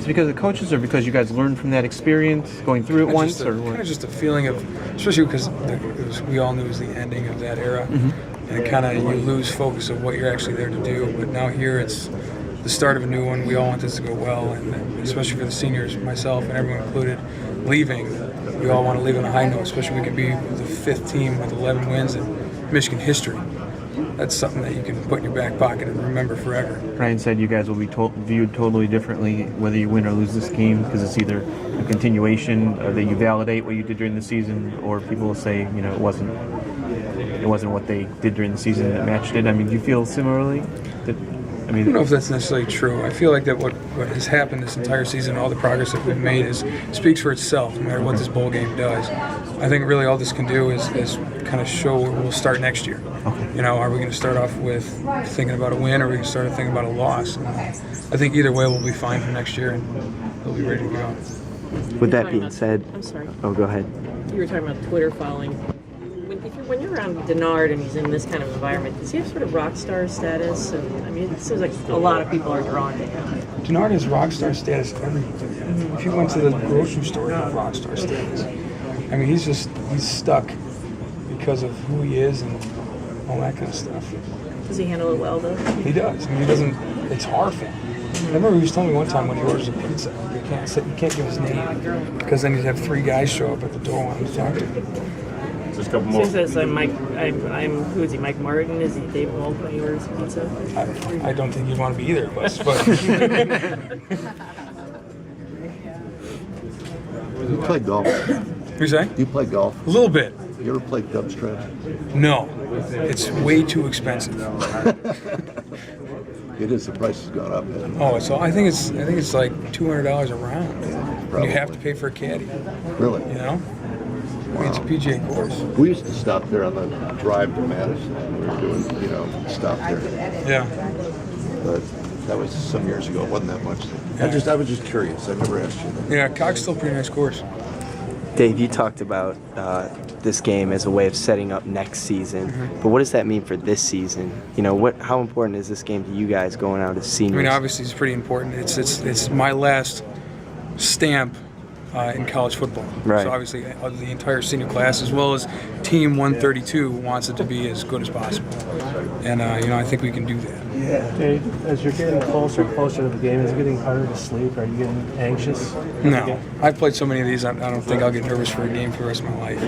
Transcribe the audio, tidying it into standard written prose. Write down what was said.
because of the coaches, or because you guys learned from that experience going through it once, or kind what? of just a feeling of, especially because we all knew it was the ending of that era, and it kind of you lose focus of what you're actually there to do. But now here it's the start of a new one. We all want this to go well, and especially for the seniors, myself and everyone included, leaving, we all want to leave on a high note. Especially we could be the 5th team with 11 wins in Michigan history. That's something that you can put in your back pocket and remember forever. Ryan said you guys will be viewed totally differently whether you win or lose this game, because it's either a continuation that you validate what you did during the season, or people will say, it wasn't what they did during the season that matched it. I mean, do you feel similarly? I don't know if that's necessarily true. I feel like that what has happened this entire season, all the progress that we've made, speaks for itself, no matter what this bowl game does. I think really all this can do is kind of show where we'll start next year. Okay. Are we going to start off with thinking about a win, or are we going to start thinking about a loss? And I think either way we'll be fine for next year, and we'll be ready to go. With that being said, I'm sorry. Oh, go ahead. You were talking about Twitter following. When you're around Denard and he's in this kind of environment, does he have sort of rock star status? It seems like a lot of people are drawn to him. Denard has rock star status everywhere. If you went to the grocery store, he'd have rock star status. He's stuck because of who he is and all that kind of stuff. Does he handle it well, though? He does. He doesn't. It's hard for him. I remember he was telling me one time when he orders a pizza, you can't give his name, because then he'd have 3 guys show up at the door wanting to talk to him. Just a couple more. He says, who is he, Mike Martin? Is he Dave Molk when he orders pizza? I don't think you'd want to be either of us, but... You play golf. You say? Do you play golf? A little bit. You ever played Dub Stretch? No. It's way too expensive. It is. The price has gone up. Oh, so I think it's like $200 a round. And you have to pay for a caddy. Really? It's a PGA course. We used to stop there on the drive to Madison. We were doing, stop there. Yeah. But that was some years ago. It wasn't that much. Yeah. I was just curious. I never asked you that. Yeah, Cox's still a pretty nice course. Dave, you talked about this game as a way of setting up next season, but what does that mean for this season? How important is this game to you guys going out as seniors? Obviously it's pretty important. It's my last stamp in college football. Right. So obviously the entire senior class, as well as Team 132, wants it to be as good as possible. And I think we can do that. Dave, as you're getting closer and closer to the game, is it getting harder to sleep? Are you getting anxious? No. I've played so many of these, I don't think I'll get nervous for a game for the rest of my life.